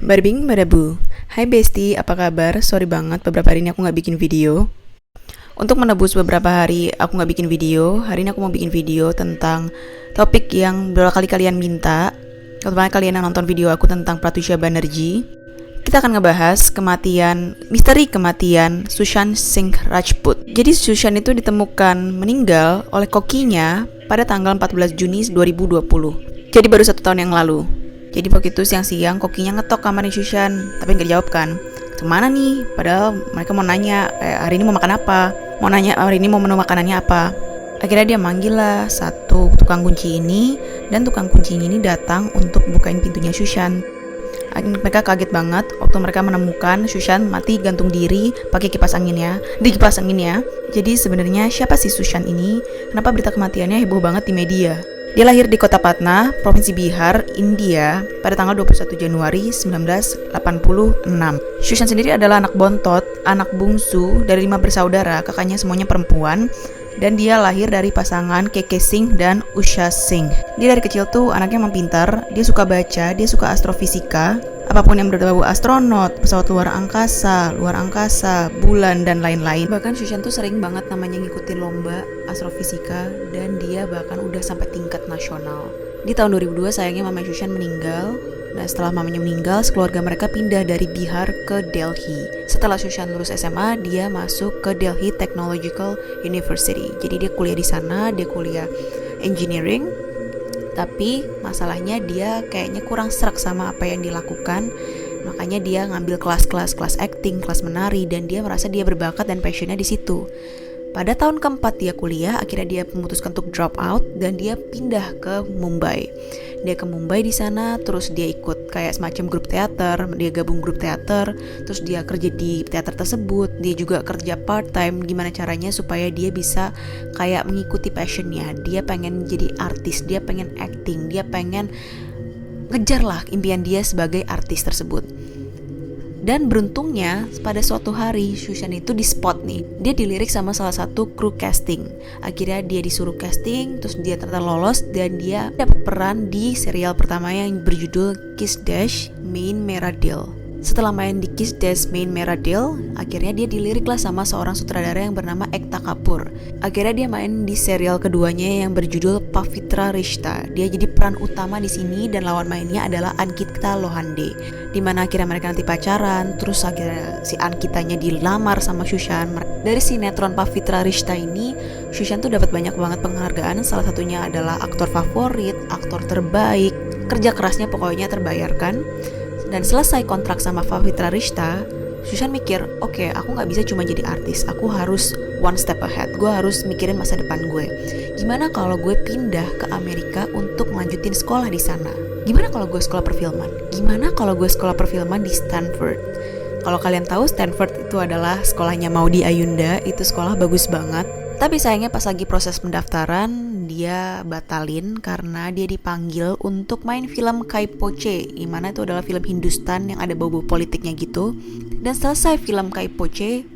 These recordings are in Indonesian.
Barbing Barabu. Hai Besti, apa kabar? Sorry banget beberapa hari ini aku nggak bikin video. Untuk menebus beberapa hari aku nggak bikin video, hari ini aku mau bikin video tentang topik yang beberapa kali kalian minta. Terutama kalian yang nonton video aku tentang Pratusha Banerjee. Kita akan ngebahas misteri kematian Sushant Singh Rajput. Jadi Sushant itu ditemukan meninggal oleh kokinya pada tanggal 14 Juni 2020. Jadi baru 1 tahun yang lalu. Jadi waktu itu siang-siang kokinya ngetok kamarnya Sushant, tapi nggak dijawab kan. Kemana nih? Padahal mereka mau nanya, hari ini mau makan apa? Mau nanya hari ini mau menu makanannya apa? Akhirnya dia manggil lah satu tukang kunci ini, dan tukang kunci ini datang untuk bukain pintunya Sushant. Mereka kaget banget waktu mereka menemukan Sushant mati gantung diri pakai kipas anginnya. Jadi sebenarnya siapa sih Sushant ini? Kenapa berita kematiannya heboh banget di media? Dia lahir di kota Patna, Provinsi Bihar, India pada tanggal 21 Januari 1986. Sushant sendiri adalah anak bontot, anak bungsu dari 5 bersaudara, kakaknya semuanya perempuan, dan dia lahir dari pasangan Keke Singh dan Usha Singh. Dia dari kecil tuh anaknya emang pintar, dia suka baca, dia suka astrofisika, apapun yang berbau astronot, pesawat luar angkasa, bulan, dan lain-lain. Bahkan Sushant tuh sering banget namanya ngikutin lomba astrofisika, dan dia bahkan udah sampai tingkat nasional. Di tahun 2002 sayangnya mamanya Sushant meninggal. Nah setelah mamanya meninggal, keluarga mereka pindah dari Bihar ke Delhi. Setelah Sushant lulus SMA, dia masuk ke Delhi Technological University. Jadi dia kuliah di sana, dia kuliah engineering. Tapi masalahnya dia kayaknya kurang serak sama apa yang dilakukan. Makanya dia ngambil kelas acting, kelas menari, dan dia merasa dia berbakat dan passionnya di situ. Pada tahun keempat dia kuliah, akhirnya dia memutuskan untuk drop out dan dia pindah ke Mumbai. Dia ke Mumbai di sana, terus dia ikut kayak semacam grup teater, dia gabung grup teater, terus dia kerja di teater tersebut. Dia juga kerja part time, gimana caranya supaya dia bisa kayak mengikuti passionnya. Dia pengen jadi artis, dia pengen acting, dia pengen ngejar lah impian dia sebagai artis tersebut. Dan beruntungnya pada suatu hari Sushant itu di spot nih. Dia dilirik sama salah satu kru casting. Akhirnya dia disuruh casting, terus dia ternyata lolos dan dia dapat peran di serial pertama yang berjudul Kiss Dash Main Mera Dil. Setelah main di Kiss Dash Main Mera Dil, akhirnya dia dilirik lah sama seorang sutradara yang bernama Ekta Kapoor. Akhirnya dia main di serial keduanya yang berjudul Pavitra Rishta. Dia jadi peran utama di sini dan lawan mainnya adalah Ankita Lohande. Dimana akhirnya mereka nanti pacaran, terus akhirnya si Ankitanya dilamar sama Sushant. Dari sinetron Pavitra Rishta ini, Sushant tuh dapat banyak banget penghargaan. Salah satunya adalah aktor favorit, aktor terbaik. Kerja kerasnya pokoknya terbayarkan. Dan selesai kontrak sama Pavitra Rishta, Sushant mikir, oke, aku gak bisa cuma jadi artis, aku harus one step ahead, gue harus mikirin masa depan gue. Gimana kalau gue pindah ke Amerika untuk melanjutin sekolah di sana? Gimana kalau gue sekolah perfilman? Gimana kalau gue sekolah perfilman di Stanford? Kalau kalian tahu, Stanford itu adalah sekolahnya Maudy Ayunda, itu sekolah bagus banget. Tapi sayangnya pas lagi proses pendaftaran, dia batalin karena dia dipanggil untuk main film Kai Po Che, dimana itu adalah film Hindustan yang ada bau-bau politiknya gitu. Dan selesai film Kai Po Che,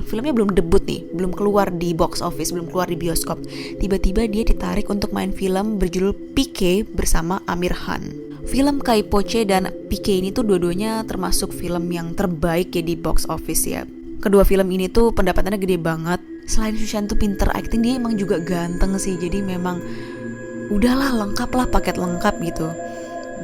filmnya belum debut nih, belum keluar di box office, belum keluar di bioskop. Tiba-tiba dia ditarik untuk main film berjudul PK bersama Amir Khan. Film Kai Po Che dan PK ini tuh dua-duanya termasuk film yang terbaik ya di box office ya. Kedua film ini tuh pendapatannya gede banget. Selain Sushant tuh pinter acting, dia emang juga ganteng sih. Jadi memang udahlah lengkap lah, paket lengkap gitu.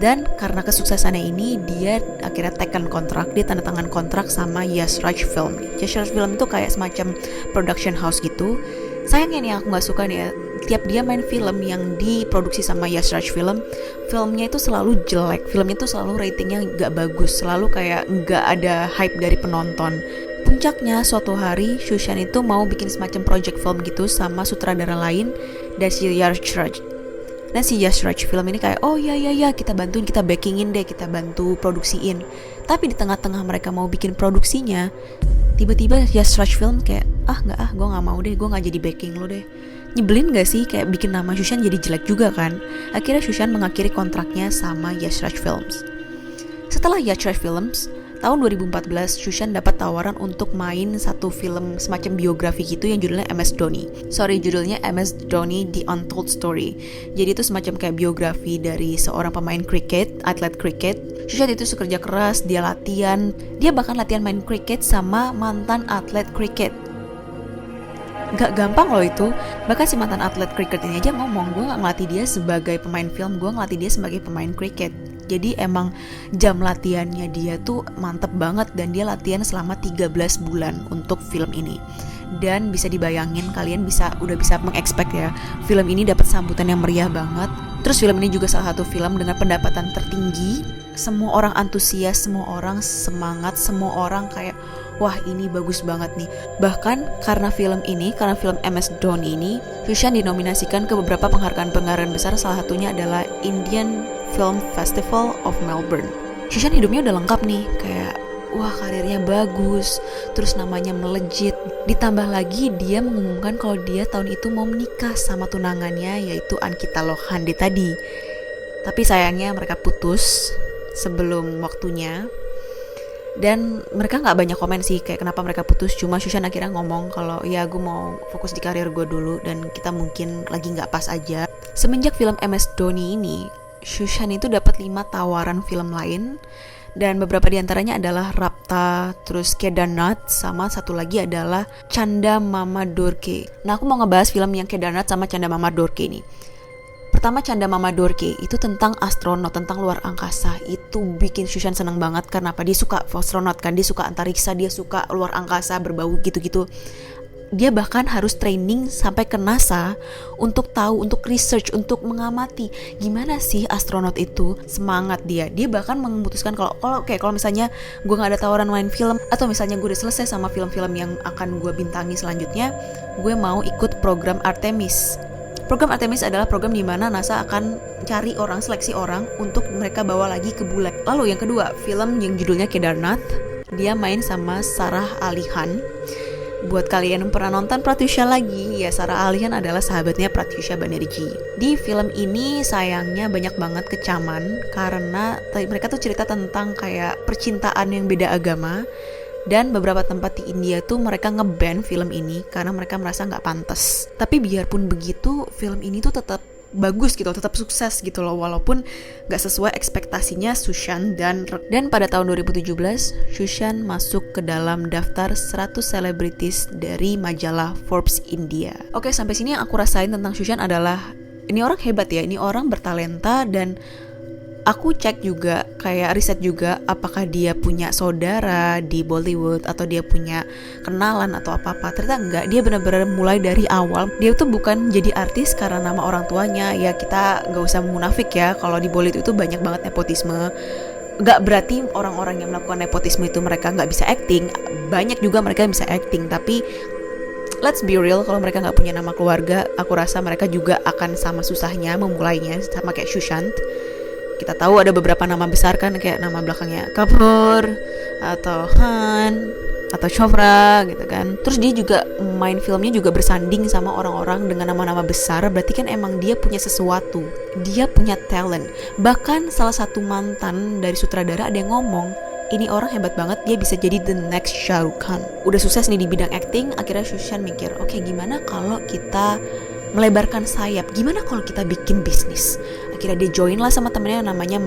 Dan karena kesuksesannya ini, dia akhirnya tekan kontrak. Dia tanda tangan kontrak sama Yash Raj Film. Yash Raj Film itu kayak semacam production house gitu. Sayangnya nih aku gak suka nih ya, tiap dia main film yang diproduksi sama Yash Raj Film, filmnya itu selalu jelek. Filmnya itu selalu ratingnya gak bagus, selalu kayak gak ada hype dari penonton. Puncaknya suatu hari Sushant itu mau bikin semacam project film gitu sama sutradara lain dan si Yash Raj. Dan si Yash Raj Film ini kayak, oh ya kita bantuin, kita backingin deh, kita bantu produksiin. Tapi di tengah-tengah mereka mau bikin produksinya, tiba-tiba Yash Raj Film kayak, gue gak mau deh, gue gak jadi backing lo deh. Nyebelin gak sih, kayak bikin nama Sushant jadi jelek juga kan. Akhirnya Sushant mengakhiri kontraknya sama Yash Raj Films. Setelah Yash Raj Films, tahun 2014 Shushan dapat tawaran untuk main satu film semacam biografi gitu yang judulnya MS Dhoni. Judulnya MS Dhoni The Untold Story. Jadi itu semacam kayak biografi dari seorang pemain kriket, atlet kriket. Shushan itu kerja keras, dia latihan, dia bahkan latihan main kriket sama mantan atlet kriket. Gak gampang loh itu. Bahkan si mantan atlet kriket ini aja ngomong, gue gak ngelatih dia sebagai pemain film, gue ngelatih dia sebagai pemain kriket. Jadi emang jam latihannya dia tuh mantep banget, dan dia latihan selama 13 bulan untuk film ini. Dan bisa dibayangin, kalian udah bisa mengexpect ya, film ini dapat sambutan yang meriah banget. Terus film ini juga salah satu film dengan pendapatan tertinggi. Semua orang antusias, semua orang semangat, semua orang kayak wah ini bagus banget nih. Bahkan karena film MS Dhoni ini, Shushan dinominasikan ke beberapa penghargaan besar, salah satunya adalah Indian Film Festival of Melbourne. Shushan hidupnya udah lengkap nih, kayak wah karirnya bagus, terus namanya melejit. Ditambah lagi dia mengumumkan kalau dia tahun itu mau menikah sama tunangannya, yaitu Ankita Lohande tadi. Tapi sayangnya mereka putus sebelum waktunya. Dan mereka gak banyak komen sih kayak kenapa mereka putus. Cuma Shushan akhirnya ngomong kalau ya gue mau fokus di karir gue dulu, dan kita mungkin lagi gak pas aja. Semenjak film MS Dhoni ini, Shushan itu dapat 5 tawaran film lain. Dan beberapa diantaranya adalah Rapta, terus Kedarnath, sama satu lagi adalah Chanda Mama Dorke. Nah aku mau ngebahas film yang Kedarnath sama Chanda Mama Dorke ini. Pertama, Chanda Mama Dorke itu tentang astronot, tentang luar angkasa. Itu bikin Shushan seneng banget karena apa? Dia suka astronot kan, dia suka antariksa, dia suka luar angkasa, berbau gitu-gitu. Dia bahkan harus training sampai ke NASA untuk tahu, untuk research, untuk mengamati gimana sih astronot itu. Semangat dia bahkan memutuskan kalau misalnya gue nggak ada tawaran main film, atau misalnya gue udah selesai sama film-film yang akan gue bintangi selanjutnya, gue mau ikut program Artemis. Program Artemis adalah program di mana NASA akan cari orang, seleksi orang untuk mereka bawa lagi ke bulan. Lalu yang kedua, film yang judulnya Kedarnath, dia main sama Sarah Ali Khan. Buat kalian yang pernah nonton Pratyusha lagi, ya Sarah Ali Khan adalah sahabatnya Pratyusha Banerjee. Di film ini sayangnya banyak banget kecaman karena mereka tuh cerita tentang kayak percintaan yang beda agama. Dan beberapa tempat di India tuh mereka nge-ban film ini karena mereka merasa gak pantas. Tapi biarpun begitu, film ini tuh tetap bagus gitu, tetap sukses gitu loh, walaupun gak sesuai ekspektasinya Shushan. Dan pada tahun 2017 Shushan masuk ke dalam daftar 100 selebritis dari majalah Forbes India. Oke, sampai sini yang aku rasain tentang Shushan adalah ini orang hebat ya, ini orang bertalenta. Dan aku cek juga, kayak riset juga, apakah dia punya saudara di Bollywood atau dia punya kenalan atau apa-apa. Ternyata enggak, dia benar-benar mulai dari awal. Dia tuh bukan jadi artis karena nama orang tuanya. Ya kita gak usah munafik ya, kalau di Bollywood itu banyak banget nepotisme. Gak berarti orang-orang yang melakukan nepotisme itu mereka gak bisa acting. Banyak juga mereka yang bisa acting, tapi let's be real, kalau mereka gak punya nama keluarga, aku rasa mereka juga akan sama susahnya memulainya, sama kayak Shushan. Kita tahu ada beberapa nama besar kan, kayak nama belakangnya Kapoor atau Han atau Chopra gitu kan. Terus dia juga main filmnya juga bersanding sama orang-orang dengan nama-nama besar. Berarti kan emang dia punya sesuatu, dia punya talent. Bahkan salah satu mantan dari sutradara ada yang ngomong, ini orang hebat banget, dia bisa jadi the next Shah Rukh Khan. Udah sukses nih di bidang acting, akhirnya Shushan mikir, oke, gimana kalau kita melebarkan sayap, gimana kalau kita bikin bisnis. Akhirnya dia join lah sama temennya namanya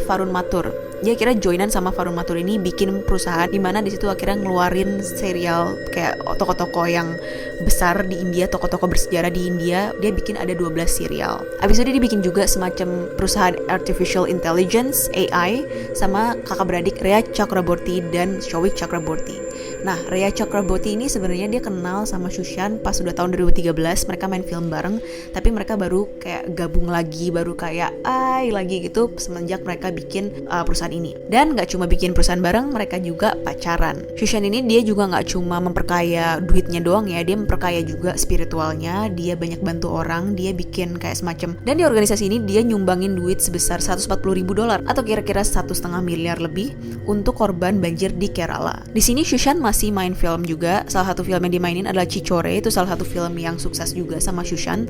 Farun Mathur. Dia akhirnya joinan sama Farun Mathur ini bikin perusahaan di mana di situ akhirnya ngeluarin serial kayak tokoh-tokoh yang besar di India, tokoh-tokoh bersejarah di India. Dia bikin ada 12 serial. Abis itu dia bikin juga semacam perusahaan artificial intelligence AI sama kakak beradik Rhea Chakraborty dan Showik Chakraborty. Nah, Rhea Chakraborty ini sebenarnya dia kenal sama Shushan pas udah tahun 2013, mereka main film bareng, tapi mereka baru kayak gabung lagi, baru kayak lagi gitu semenjak mereka bikin perusahaan ini. Dan gak cuma bikin perusahaan bareng, mereka juga pacaran. Shushan ini dia juga gak cuma memperkaya duitnya doang ya, dia memperkaya juga spiritualnya, dia banyak bantu orang, dia bikin kayak semacam, dan di organisasi ini dia nyumbangin duit sebesar $140,000 atau kira-kira 1,5 miliar lebih untuk korban banjir di Kerala. Di sini Shushan masih main film juga. Salah satu film yang dimainin adalah Chichore, itu salah satu film yang sukses juga sama Shushan.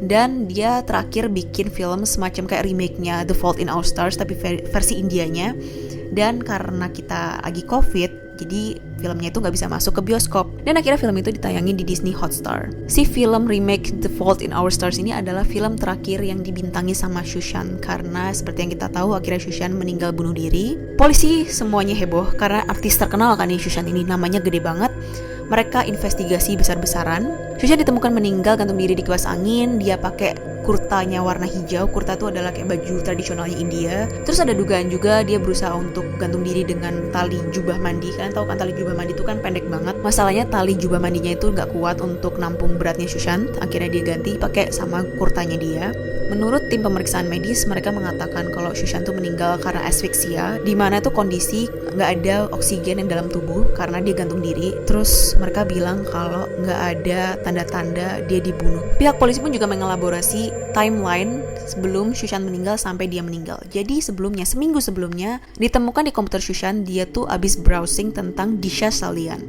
Dan dia terakhir bikin film semacam kayak remake-nya The Fault in Our Stars tapi versi Indianya. Dan karena kita lagi COVID, jadi filmnya itu nggak bisa masuk ke bioskop. Dan akhirnya film itu ditayangin di Disney Hotstar. Si film remake The Fault in Our Stars ini adalah film terakhir yang dibintangi sama Shushan. Karena seperti yang kita tahu, akhirnya Shushan meninggal bunuh diri. Polisi semuanya heboh karena artis terkenal kan nih Shushan ini, namanya gede banget. Mereka investigasi besar-besaran. Shushan ditemukan meninggal gantung diri di kipas angin. Dia pakai kurtanya warna hijau. Kurta itu adalah kayak baju tradisionalnya India. Terus ada dugaan juga dia berusaha untuk gantung diri dengan tali jubah mandi. Kalian tahu kan tali jubah mandi itu kan pendek banget. Masalahnya tali jubah mandinya itu nggak kuat untuk nampung beratnya Shushan. Akhirnya dia ganti pakai sama kurtanya dia. Menurut tim pemeriksaan medis, mereka mengatakan kalau Shushan tuh meninggal karena asfiksia, di mana tuh kondisi nggak ada oksigen yang dalam tubuh karena dia gantung diri. Terus mereka bilang kalau nggak ada tanda-tanda dia dibunuh. Pihak polisi pun juga mengelaborasi timeline sebelum Shushan meninggal sampai dia meninggal. Jadi sebelumnya, seminggu sebelumnya, ditemukan di komputer Shushan dia tuh abis browsing tentang Disha Salian.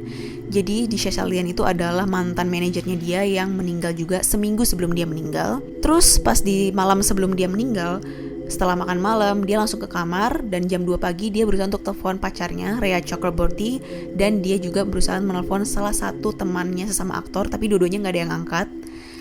Jadi Disha Salian itu adalah mantan manajernya dia yang meninggal juga seminggu sebelum dia meninggal. Terus pas di malam sebelum dia meninggal, setelah makan malam, dia langsung ke kamar dan jam 2 pagi dia berusaha untuk telepon pacarnya, Rhea Chakraborty, dan dia juga berusaha menelpon salah satu temannya sesama aktor, tapi dua-duanya nggak ada yang angkat.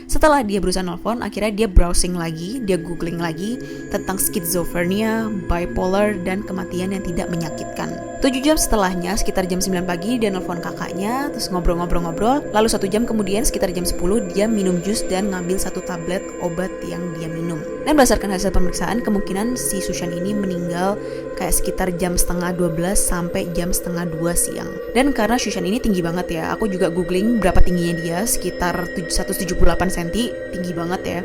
Setelah dia berusaha nelfon, akhirnya dia browsing lagi, dia googling lagi tentang skizofrenia, bipolar, dan kematian yang tidak menyakitkan. 7 jam setelahnya, sekitar jam 9 pagi, dia nelfon kakaknya, terus ngobrol-ngobrol-ngobrol. Lalu 1 jam kemudian, sekitar jam 10, dia minum jus dan ngambil 1 tablet obat yang dia minum. Dan berdasarkan hasil pemeriksaan, kemungkinan si Shushan ini meninggal kayak sekitar jam setengah 12 sampai jam setengah 2 siang. Dan karena Shushan ini tinggi banget ya, aku juga googling berapa tingginya dia, sekitar 178 cm, tinggi banget ya.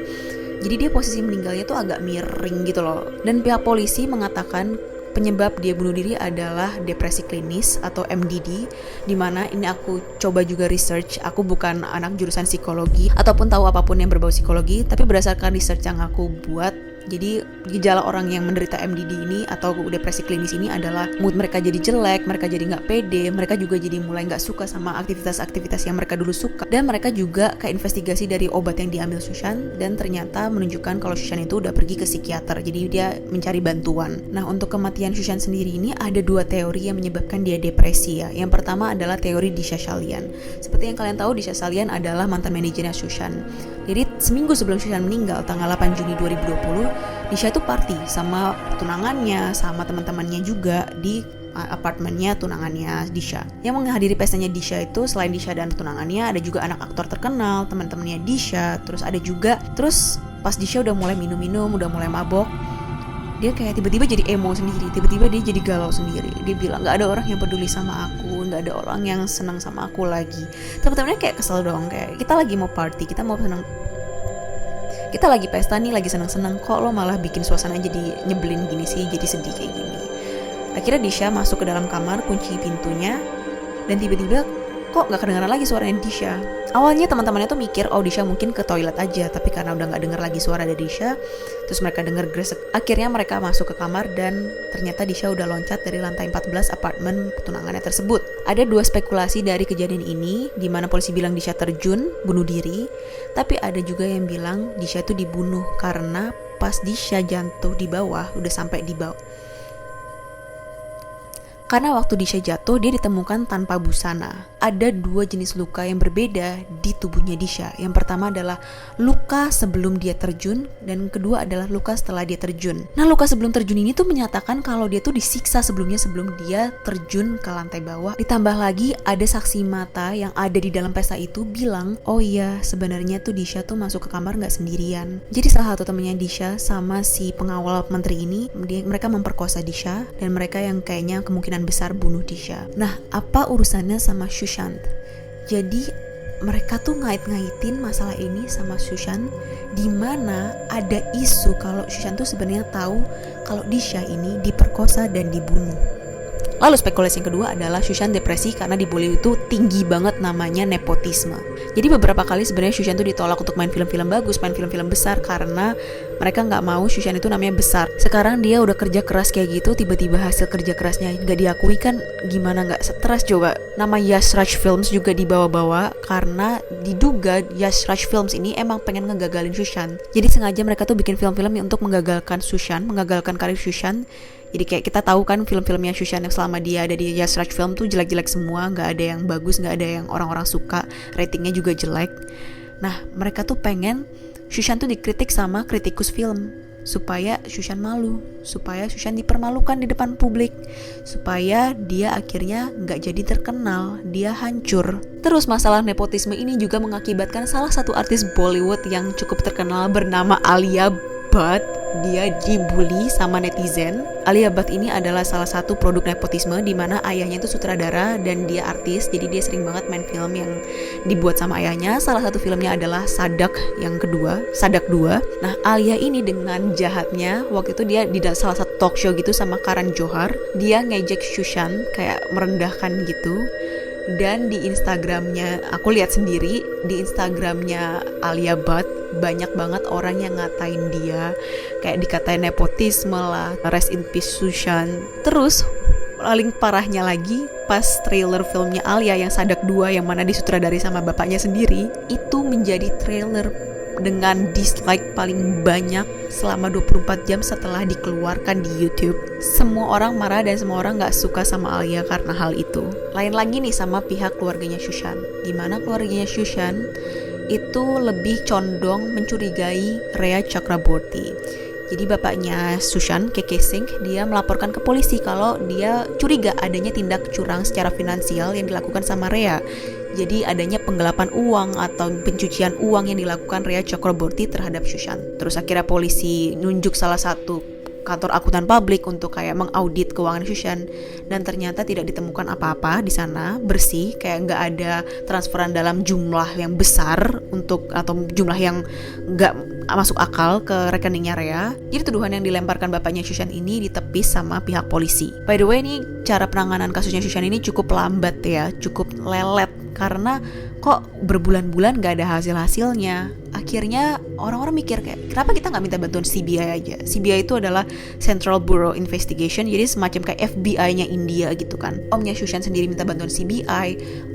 Jadi dia posisi meninggalnya tuh agak miring gitu loh. Dan pihak polisi mengatakan penyebab dia bunuh diri adalah depresi klinis atau MDD, dimana ini aku coba juga research. Aku bukan anak jurusan psikologi ataupun tahu apapun yang berbau psikologi, tapi berdasarkan research yang aku buat, jadi gejala orang yang menderita MDD ini atau depresi klinis ini adalah mood mereka jadi jelek, mereka jadi nggak pede, mereka juga jadi mulai nggak suka sama aktivitas-aktivitas yang mereka dulu suka, dan mereka juga kayak investigasi dari obat yang diambil Shushan dan ternyata menunjukkan kalau Shushan itu udah pergi ke psikiater, jadi dia mencari bantuan. Nah, untuk kematian Shushan sendiri ini ada 2 teori yang menyebabkan dia depresi ya. Yang pertama adalah teori Disha Salian. Seperti yang kalian tahu, Disha Salian adalah mantan manajernya Shushan. Jadi seminggu sebelum Shushan meninggal, tanggal 8 Juni 2020, Disha itu party sama tunangannya, sama teman-temannya juga di apartemennya tunangannya Disha. Yang menghadiri pestanya Disha itu selain Disha dan tunangannya, ada juga anak aktor terkenal, teman-temannya Disha. Terus ada juga, pas Disha udah mulai minum-minum, udah mulai mabok, dia kayak tiba-tiba jadi emo sendiri, tiba-tiba dia jadi galau sendiri. Dia bilang gak ada orang yang peduli sama aku, gak ada orang yang senang sama aku lagi. Teman-temannya kayak kesel dong, kayak kita lagi mau party, kita mau senang, kita lagi pesta nih, lagi senang-senang, kok lo malah bikin suasana jadi nyebelin gini sih, jadi sedih kayak gini. Akhirnya Disha masuk ke dalam kamar, kunci pintunya, dan tiba-tiba kok gak kedengaran lagi suaranya Disha. Awalnya teman-temannya tuh mikir, oh Disha mungkin ke toilet aja, tapi karena udah gak dengar lagi suara dari Disha, terus mereka dengar gresek. Akhirnya mereka masuk ke kamar dan ternyata Disha udah loncat dari lantai 14 apartemen tunangannya tersebut. Ada 2 spekulasi dari kejadian ini, di mana polisi bilang Disha terjun, bunuh diri, tapi ada juga yang bilang Disha itu dibunuh karena pas Disha jatuh di bawah, udah sampai di bawah. Karena waktu Disha jatuh, dia ditemukan tanpa busana. Ada 2 jenis luka yang berbeda di tubuhnya Disha. Yang pertama adalah luka sebelum dia terjun, dan kedua adalah luka setelah dia terjun. Nah, luka sebelum terjun ini tuh menyatakan kalau dia tuh disiksa sebelumnya sebelum dia terjun ke lantai bawah. Ditambah lagi ada saksi mata yang ada di dalam pesta itu bilang, oh iya, sebenarnya tuh Disha tuh masuk ke kamar nggak sendirian. Jadi salah satu temannya Disha sama si pengawal menteri ini, mereka memperkosa Disha, dan mereka yang kayaknya kemungkinan besar bunuh Disha. Nah, apa urusannya sama Shushan? Jadi mereka tuh ngait-ngaitin masalah ini sama Shushan, di mana ada isu kalau Shushan tuh sebenarnya tahu kalau Disha ini diperkosa dan dibunuh. Lalu spekulasi yang kedua adalah Shushan depresi karena di Bollywood itu tinggi banget namanya nepotisme. Jadi beberapa kali sebenarnya Shushan tuh ditolak untuk main film-film bagus, main film-film besar karena mereka nggak mau Shushan itu namanya besar. Sekarang dia udah kerja keras kayak gitu, tiba-tiba hasil kerja kerasnya nggak diakui, kan gimana nggak stres coba. Nama Yash Raj Films juga dibawa-bawa karena diduga Yash Raj Films ini emang pengen ngegagalin Shushan. Jadi sengaja mereka tuh bikin film-film untuk menggagalkan Shushan, menggagalkan karir Shushan, Jadi kayak kita tahu kan film-filmnya Shushan yang selama dia ada di Yas Raj Film tuh jelek-jelek semua, nggak ada yang bagus, nggak ada yang orang-orang suka, ratingnya juga jelek. Nah, mereka tuh pengen Shushan tuh dikritik sama kritikus film, supaya Shushan malu, supaya Shushan dipermalukan di depan publik, supaya dia akhirnya nggak jadi terkenal, dia hancur. Terus masalah nepotisme ini juga mengakibatkan salah satu artis Bollywood yang cukup terkenal bernama Alia Bhatt, dia dibully sama netizen. Alia Bhatt ini adalah salah satu produk nepotisme di mana ayahnya itu sutradara dan dia artis, jadi dia sering banget main film yang dibuat sama ayahnya. Salah satu filmnya adalah Sadak yang kedua, Sadak 2. Nah, Alia ini dengan jahatnya waktu itu dia di salah satu talk show gitu sama Karan Johar, dia ngejek Shushan, kayak merendahkan gitu. Dan di Instagramnya, aku lihat sendiri di Instagramnya Alia Bhatt banyak banget orang yang ngatain dia, kayak dikatain nepotisme lah, rest in peace Shushan. Terus paling parahnya lagi, pas trailer filmnya Alia yang Sadak 2 yang mana disutradari sama bapaknya sendiri, itu menjadi trailer dengan dislike paling banyak selama 24 jam setelah dikeluarkan di YouTube. Semua orang marah dan semua orang gak suka sama Alia karena hal itu. Lain lagi nih sama pihak keluarganya Shushan, dimana keluarganya Shushan itu lebih condong mencurigai Rhea Chakraborty. Jadi bapaknya Shushan, K.K. Singh, dia melaporkan ke polisi kalau dia curiga adanya tindak curang secara finansial yang dilakukan sama Rhea. Jadi adanya penggelapan uang atau pencucian uang yang dilakukan Rhea Chakraborty terhadap Shushan. Terus akhirnya polisi nunjuk salah satu kantor akuntan publik untuk kayak mengaudit keuangan Shushan, dan ternyata tidak ditemukan apa-apa di sana, bersih, kayak nggak ada transferan dalam jumlah yang besar atau jumlah yang nggak masuk akal ke rekeningnya Rhea. Jadi tuduhan yang dilemparkan bapaknya Shushan ini ditepis sama pihak polisi. By the way, ini cara penanganan kasusnya Shushan ini cukup lambat ya, cukup lelet, karena kok berbulan-bulan gak ada hasil-hasilnya. Akhirnya orang-orang mikir kayak, kenapa kita gak minta bantuan CBI aja? CBI itu adalah Central Bureau Investigation, jadi semacam kayak FBI-nya India gitu kan. Omnya Shushan sendiri minta bantuan CBI,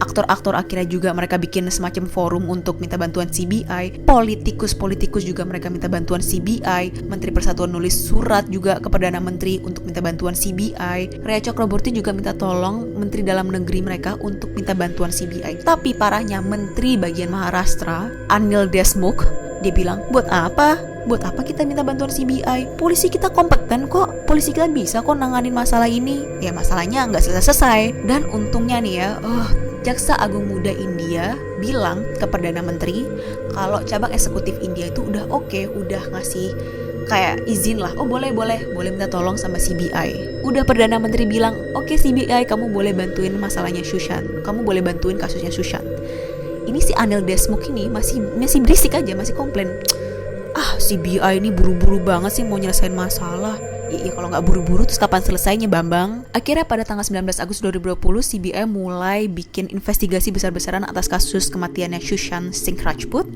aktor-aktor akhirnya juga mereka bikin semacam forum untuk minta bantuan CBI, politikus juga mereka minta bantuan CBI, Menteri Persatuan nulis surat juga ke Perdana Menteri untuk minta bantuan CBI, Rhea Chakraborty juga minta tolong Menteri Dalam Negeri mereka untuk minta bantuan CBI. Tapi parahnya Menteri bagian Maharashtra, Anil Deshmukh, dia bilang, buat apa? Buat apa kita minta bantuan CBI? Polisi kita kompeten kok, polisi kita bisa kok nanganin masalah ini. Ya masalahnya nggak selesai-selesai. Dan untungnya nih ya, Jaksa Agung Muda India bilang ke Perdana Menteri kalau cabang eksekutif India itu udah oke, udah ngasih kayak izin lah, boleh minta tolong sama CBI. Udah Perdana Menteri bilang, oke CBI, kamu boleh bantuin masalahnya Shushan, kamu boleh bantuin kasusnya Shushan. Ini si Anil Deshmukh ini masih berisik aja, masih komplain. CBI ini buru-buru banget sih mau nyelesain masalah. Iya, kalau nggak buru-buru terus kapan selesainya, Bambang? Akhirnya pada tanggal 19 Agustus 2020 CBI mulai bikin investigasi besar-besaran atas kasus kematiannya Shushan Singh Rajput.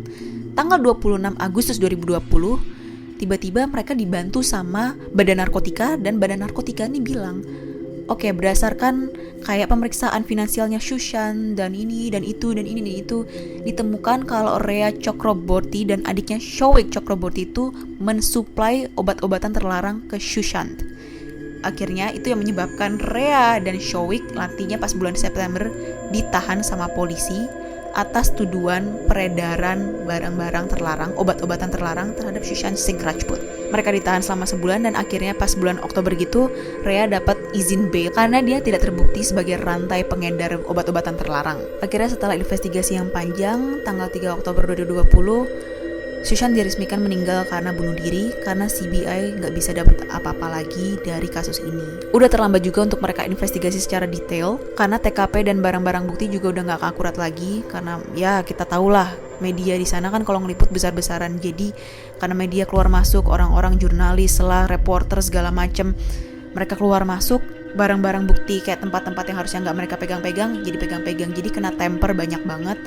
Tanggal 26 Agustus 2020 tiba-tiba mereka dibantu sama Badan Narkotika, dan Badan Narkotika ini bilang, oke, berdasarkan kayak pemeriksaan finansialnya Shushan dan ini dan itu dan ini dan itu, ditemukan kalau Rhea Chakraborty dan adiknya Showik Chakraborty itu mensuplai obat-obatan terlarang ke Shushan. Akhirnya itu yang menyebabkan Rhea dan Showik nantinya pas bulan September ditahan sama polisi atas tuduhan peredaran barang-barang terlarang, obat-obatan terlarang terhadap Shushan Singh Rajput. Mereka ditahan selama sebulan dan akhirnya pas bulan Oktober gitu, Rhea dapat izin bail karena dia tidak terbukti sebagai rantai pengedar obat-obatan terlarang. Akhirnya setelah investigasi yang panjang, tanggal 3 Oktober 2020, Shushan diresmikan meninggal karena bunuh diri karena CBI nggak bisa dapat apa-apa lagi dari kasus ini. Udah terlambat juga untuk mereka investigasi secara detail karena TKP dan barang-barang bukti juga udah nggak akurat lagi, karena ya kita tahulah media di sana kan kalau ngeliput besar-besaran, jadi karena media keluar masuk, orang-orang jurnalis lah, reporter segala macem, mereka keluar masuk, barang-barang bukti kayak tempat-tempat yang harusnya nggak mereka pegang-pegang jadi pegang-pegang, jadi kena temper banyak banget.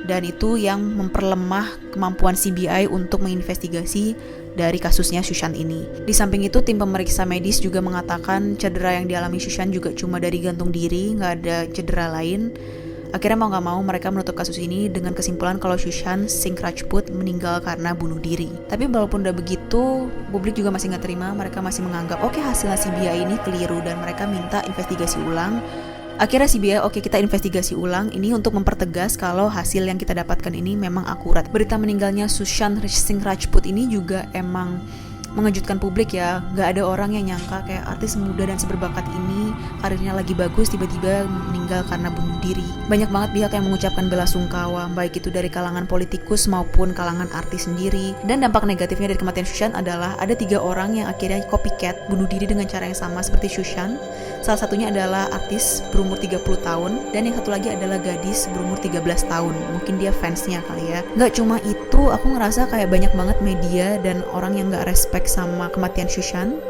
Dan itu yang memperlemah kemampuan CBI untuk menginvestigasi dari kasusnya Shushan ini. Di samping itu, tim pemeriksa medis juga mengatakan cedera yang dialami Shushan juga cuma dari gantung diri, nggak ada cedera lain. Akhirnya mau gak mau mereka menutup kasus ini dengan kesimpulan kalau Sushant Singh Rajput meninggal karena bunuh diri. Tapi walaupun udah begitu, publik juga masih gak terima. Mereka masih menganggap oke, hasil CBI ini keliru dan mereka minta investigasi ulang. Akhirnya CBI oke, kita investigasi ulang ini untuk mempertegas kalau hasil yang kita dapatkan ini memang akurat. Berita meninggalnya Sushant Singh Rajput ini juga emang mengejutkan publik ya. Gak ada orang yang nyangka kayak artis muda dan seberbakat ini karirnya lagi bagus tiba-tiba meninggal karena bunuh diri. Banyak banget pihak yang mengucapkan bela sungkawa, baik itu dari kalangan politikus maupun kalangan artis sendiri. Dan dampak negatifnya dari kematian Sushant adalah ada 3 orang yang akhirnya copycat bunuh diri dengan cara yang sama seperti Sushant. Salah satunya adalah artis berumur 30 tahun dan yang satu lagi adalah gadis berumur 13 tahun. Mungkin dia fansnya kali ya. Gak cuma itu, aku ngerasa kayak banyak banget media dan orang yang gak respect sama kematian Sushant.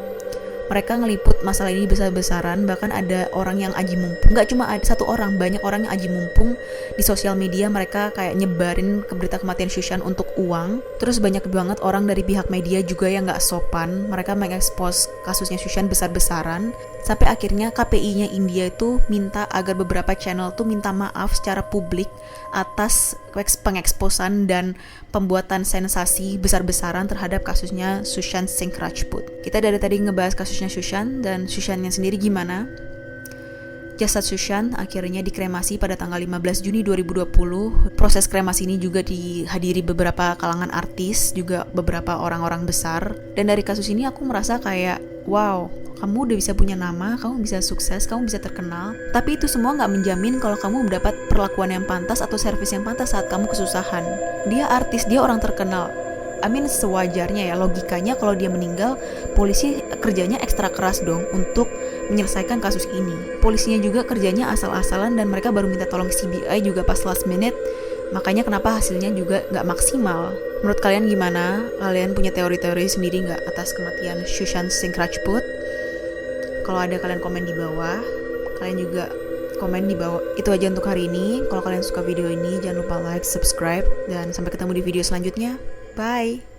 Mereka ngeliput masalah ini besar-besaran, bahkan ada orang yang aji mumpung. Gak cuma ada satu orang, banyak orang yang aji mumpung di sosial media. Mereka kayak nyebarin berita kematian Sushant untuk uang. Terus banyak banget orang dari pihak media juga yang gak sopan. Mereka mengekspos kasusnya Sushant besar-besaran. Sampai akhirnya KPI-nya India itu minta agar beberapa channel tuh minta maaf secara publik atas pengeksposan dan pembuatan sensasi besar-besaran terhadap kasusnya Sushant Singh Rajput. Kita dari tadi ngebahas kasusnya Sushant dan Sushantnya sendiri gimana. Jasad Sushant akhirnya dikremasi pada tanggal 15 Juni 2020. Proses kremasi ini juga dihadiri beberapa kalangan artis, juga beberapa orang-orang besar. Dan dari kasus ini aku merasa kayak, wow, kamu udah bisa punya nama, kamu bisa sukses, kamu bisa terkenal. Tapi itu semua gak menjamin kalau kamu mendapat perlakuan yang pantas atau servis yang pantas saat kamu kesusahan. Dia artis, dia orang terkenal. Sewajarnya ya, logikanya kalau dia meninggal, polisi kerjanya ekstra keras dong untuk menyelesaikan kasus ini. Polisinya juga kerjanya asal-asalan dan mereka baru minta tolong CBI juga pas last minute. Makanya kenapa hasilnya juga gak maksimal. Menurut kalian gimana? Kalian punya teori-teori sendiri gak atas kematian Sushant Singh Rajput? Kalau ada kalian komen di bawah. Kalian juga komen di bawah. Itu aja untuk hari ini. Kalau kalian suka video ini, jangan lupa like, subscribe, dan sampai ketemu di video selanjutnya. Bye!